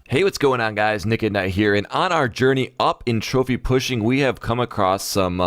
Hey, what's going on, guys? Nick and Knight here, and on our journey up in trophy pushing, we have come across some,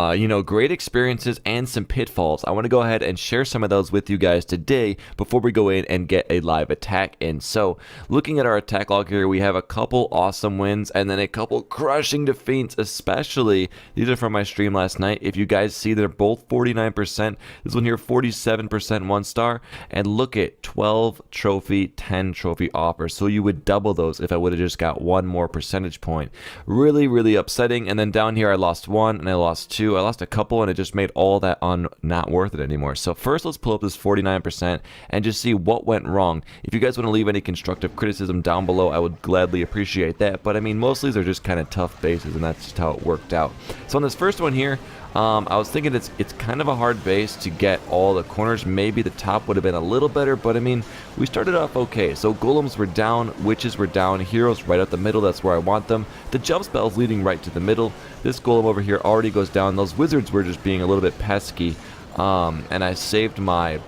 great experiences and some pitfalls. I want to go ahead and share some of those with you guys today before we go in and get a live attack in. So, looking at our attack log here, we have a couple awesome wins and then a couple crushing defeats, especially, these are from my stream last night. If you guys see, they're both 49%. This one here, 47% 1-star, and look at 12 trophy, 10 trophy offers. So you would double those if I would have just got one more percentage point. Really upsetting. And then down here I lost one and I lost two. I lost a couple and it just made all that not worth it anymore. So first let's pull up this 49% and just see what went wrong. If you guys want to leave any constructive criticism down below, I would gladly appreciate that. But I mean, mostly they're just kind of tough bases, and that's just how it worked out. So on this first one here, I was thinking it's kind of a hard base to get all the corners. Maybe the top would have been a little better, but I mean, we started off okay. So golems were down, witches were down, heroes right out the middle, that's where I want them. The jump spell's leading right to the middle. This golem over here already goes down. Those wizards were just being a little bit pesky, and I saved my...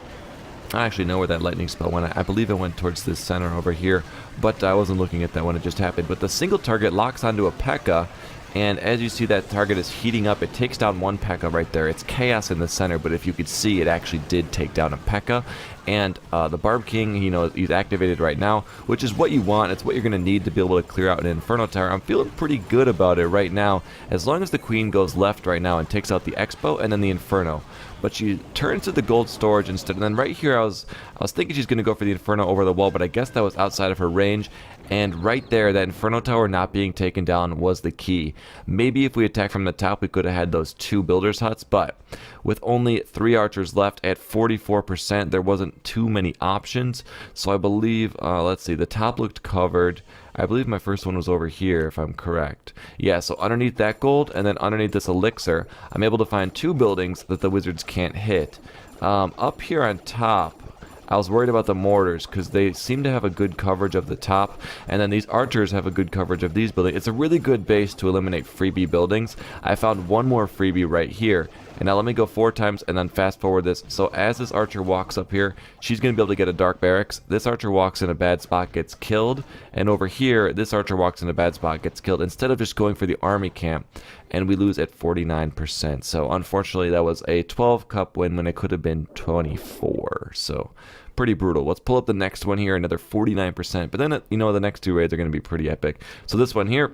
I actually know where that lightning spell went. I believe it went towards this center over here, but I wasn't looking at that when it just happened. But the single target locks onto a P.E.K.K.A. And as you see, that target is heating up. It takes down one P.E.K.K.A. right there. It's chaos in the center, but if you could see, it actually did take down a P.E.K.K.A. And the Barb King, he's activated right now, which is what you want. It's what you're going to need to be able to clear out an Inferno Tower. I'm feeling pretty good about it right now, as long as the Queen goes left right now and takes out the Expo and then the Inferno. But she turns to the gold storage instead. And then right here, I was thinking she's going to go for the Inferno over the wall, but I guess that was outside of her range. And right there, that Inferno Tower not being taken down was the key. Maybe if we attacked from the top, we could have had those two builders' huts. But with only 3 archers left at 44%, there wasn't too many options. So I believe, let's see, the top looked covered. I believe my first one was over here, if I'm correct. Yeah, so underneath that gold, and then underneath this elixir, I'm able to find 2 buildings that the wizards can't hit. Up here on top, I was worried about the mortars because they seem to have a good coverage of the top, and then these archers have a good coverage of these buildings. It's a really good base to eliminate freebie buildings. I found one more freebie right here. And now let me go 4 times and then fast forward this. So as this archer walks up here, she's going to be able to get a dark barracks. This archer walks in a bad spot, gets killed. And over here, this archer walks in a bad spot, gets killed. Instead of just going for the army camp. And we lose at 49%. So unfortunately, that was a 12 cup win when it could have been 24. So pretty brutal. Let's pull up the next one here, another 49%. But then, the next 2 raids are going to be pretty epic. So this one here,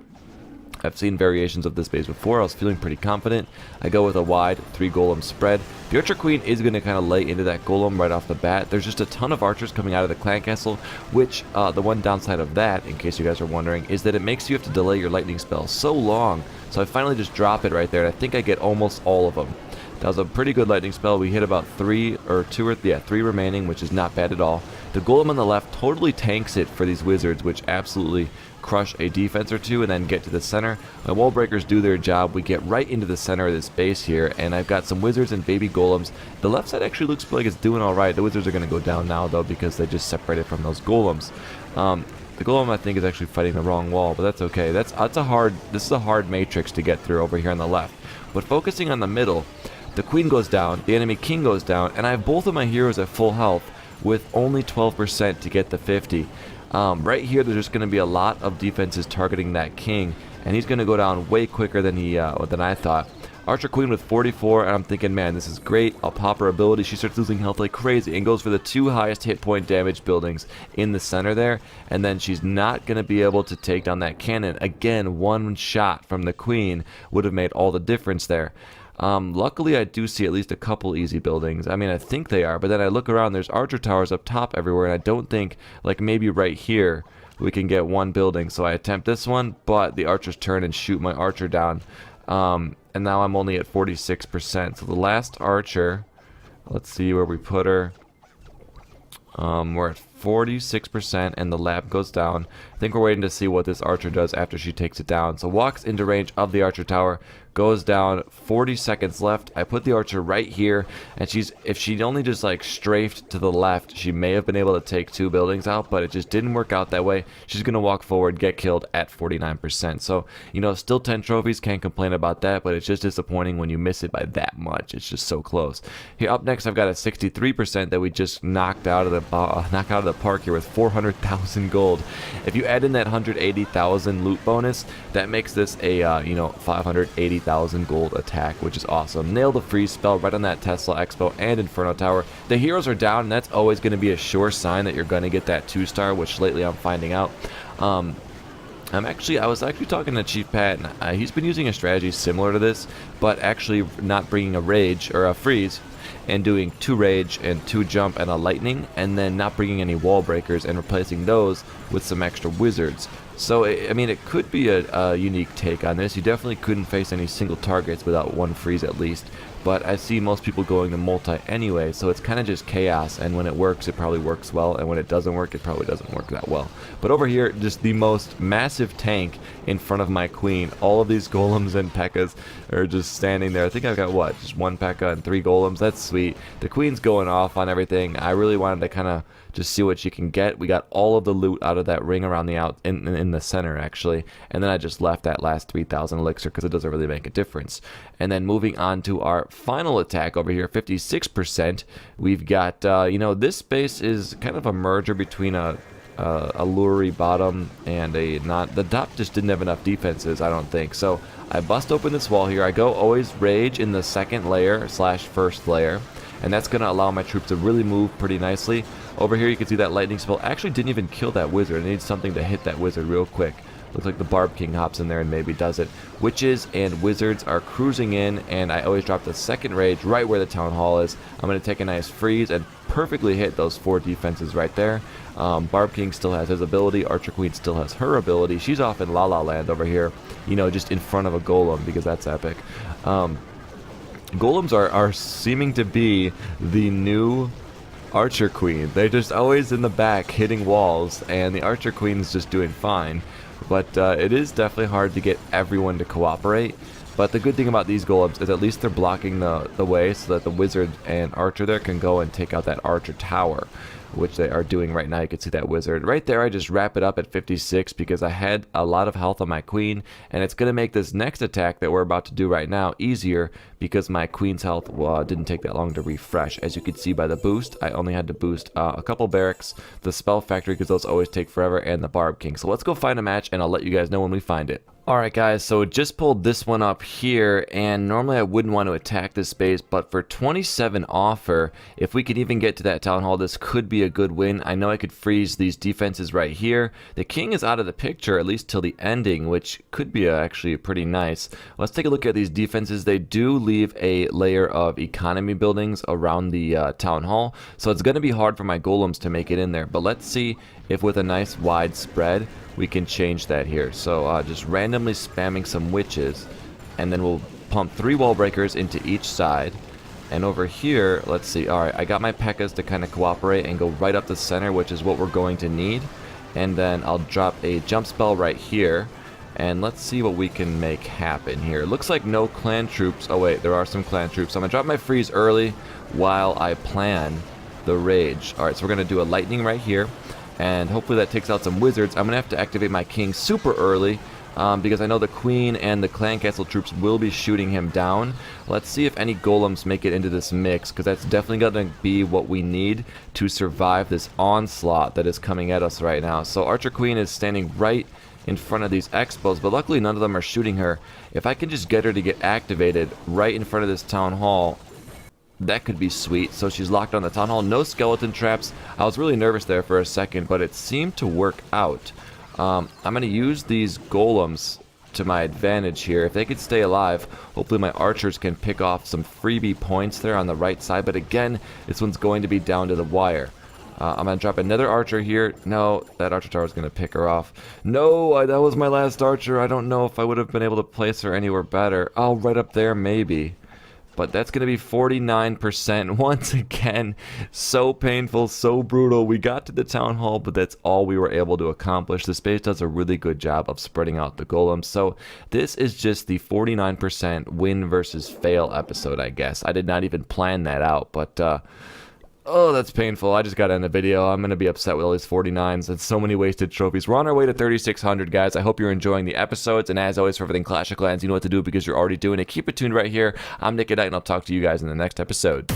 I've seen variations of this base before. I was feeling pretty confident. I go with a wide 3 golem spread. The Archer Queen is going to kind of lay into that golem right off the bat. There's just a ton of archers coming out of the clan castle, which the one downside of that, in case you guys are wondering, is that it makes you have to delay your lightning spell so long. So I finally just drop it right there, and I think I get almost all of them. That was a pretty good lightning spell. We hit about 3 remaining, which is not bad at all. The golem on the left totally tanks it for these wizards, which absolutely crush a defense or 2 and then get to the center. My wall breakers do their job. We get right into the center of this base here, and I've got some wizards and baby golems. The left side actually looks like it's doing all right. The wizards are going to go down now, though, because they just separated from those golems. The golem, I think, is actually fighting the wrong wall, but that's okay. This is a hard matrix to get through over here on the left. But focusing on the middle, the queen goes down, the enemy king goes down, and I have both of my heroes at full health with only 12% to get the 50. Right here, there's just going to be a lot of defenses targeting that king, and he's going to go down way quicker than I thought. Archer Queen with 44, and I'm thinking, man, this is great. I'll pop her ability. She starts losing health like crazy and goes for the 2 highest hit point damage buildings in the center there, and then she's not going to be able to take down that cannon. Again, one shot from the queen would have made all the difference there. Luckily, I do see at least a couple easy buildings. I mean, I think they are, but then I look around, there's archer towers up top everywhere, and I don't think, like maybe right here, we can get one building. So I attempt this one, but the archers turn and shoot my archer down. And now I'm only at 46%. So the last archer, let's see where we put her. We're at 46%, and the lab goes down. I think we're waiting to see what this archer does after she takes it down. So walks into range of the archer tower, goes down, 40 seconds left. I put the archer right here, and if she'd only just like strafed to the left, she may have been able to take 2 buildings out, but it just didn't work out that way. She's going to walk forward, get killed at 49%. So, you know, still 10 trophies, can't complain about that, but it's just disappointing when you miss it by that much. It's just so close. Here up next, I've got a 63% that we just knocked out of the park here with 400,000 gold. If you add in that 180,000 loot bonus, that makes this a you know, 580,000 gold attack, which is awesome. Nail the freeze spell right on that Tesla Expo and Inferno Tower. The heroes are down, and that's always going to be a sure sign that you're going to get that 2-star, which lately I'm finding out. I was actually talking to Chief Pat, and he's been using a strategy similar to this, but actually not bringing a rage or a freeze, and doing 2 rage and 2 jump and a lightning, and then not bringing any wall breakers and replacing those with some extra wizards. So, I mean, it could be a unique take on this. You definitely couldn't face any single targets without 1 freeze at least, but I see most people going to multi anyway, so it's kind of just chaos, and when it works, it probably works well, and when it doesn't work, it probably doesn't work that well. But over here, just the most massive tank in front of my queen. All of these golems and P.E.K.K.A.s are just standing there. I think I've got, what, just 1 P.E.K.K.A. and 3 golems. That's sweet. The queen's going off on everything. I really wanted to kind of just see what she can get. We got all of the loot out of that ring around the in the center, actually, and then I just left that last 3,000 elixir because it doesn't really make a difference. And then moving on to our final attack over here, 56%. We've got you know, this base is kind of a merger between a Luri bottom and a not. The top just didn't have enough defenses, I don't think. So I bust open this wall here. I go always rage in the second layer / first layer, and that's going to allow my troops to really move pretty nicely. Over here you can see that lightning spell actually didn't even kill that wizard. It needs something to hit that wizard real quick. Looks like the Barb King hops in there and maybe does it. Witches and wizards are cruising in, and I always drop the second rage right where the town hall is. I'm going to take a nice freeze and perfectly hit those 4 defenses right there. Barb King still has his ability. Archer Queen still has her ability. She's off in La La Land over here, you know, just in front of a golem because that's epic. Golems are seeming to be the new Archer Queen. They're just always in the back hitting walls, and the Archer Queen's just doing fine. But it is definitely hard to get everyone to cooperate. But the good thing about these golems is at least they're blocking the way so that the wizard and archer there can go and take out that archer tower, which they are doing right now. You can see that wizard right there. I just wrap it up at 56 because I had a lot of health on my queen, and it's going to make this next attack that we're about to do right now easier because my queen's health didn't take that long to refresh. As you can see by the boost, I only had to boost a couple barracks, the spell factory because those always take forever, and the Barb King. So let's go find a match, and I'll let you guys know when we find it. Alright guys, so just pulled this one up here, and normally I wouldn't want to attack this base, but for 27 offer, if we could even get to that town hall, this could be a good win. I know I could freeze these defenses right here. The king is out of the picture, at least till the ending, which could be actually pretty nice. Let's take a look at these defenses. They do leave a layer of economy buildings around the town hall, so it's going to be hard for my golems to make it in there, but let's see if with a nice wide spread we can change that here. So just randomly spamming some witches, and then we'll pump 3 wall breakers into each side. And over here, let's see, alright, I got my P.E.K.K.A.s to kind of cooperate and go right up the center, which is what we're going to need. And then I'll drop a jump spell right here, and let's see what we can make happen here. It looks like no clan troops. Oh wait, there are some clan troops. So I'm gonna drop my freeze early while I plan the rage. Alright, so we're gonna do a lightning right here, and hopefully that takes out some wizards. I'm going to have to activate my king super early because I know the queen and the clan castle troops will be shooting him down. Let's see if any golems make it into this mix, because that's definitely going to be what we need to survive this onslaught that is coming at us right now. So Archer Queen is standing right in front of these expos, but luckily none of them are shooting her. If I can just get her to get activated right in front of this town hall, that could be sweet. So she's locked on the town hall. No skeleton traps. I was really nervous there for a second, but it seemed to work out. I'm going to use these golems to my advantage here. If they could stay alive, hopefully my archers can pick off some freebie points there on the right side. But again, this one's going to be down to the wire. I'm going to drop another archer here. No, that archer tower is going to pick her off. No, that was my last archer. I don't know if I would have been able to place her anywhere better. Oh, right up there, maybe. But that's going to be 49% once again. So painful, so brutal. We got to the town hall, but that's all we were able to accomplish. The space does a really good job of spreading out the golems. So this is just the 49% win versus fail episode, I guess. I did not even plan that out, but oh, that's painful. I just got to end the video. I'm going to be upset with all these 49s and so many wasted trophies. We're on our way to 3,600, guys. I hope you're enjoying the episodes. And as always, for everything Clash of Clans, you know what to do because you're already doing it. Keep it tuned right here. I'm Nick and I'll talk to you guys in the next episode.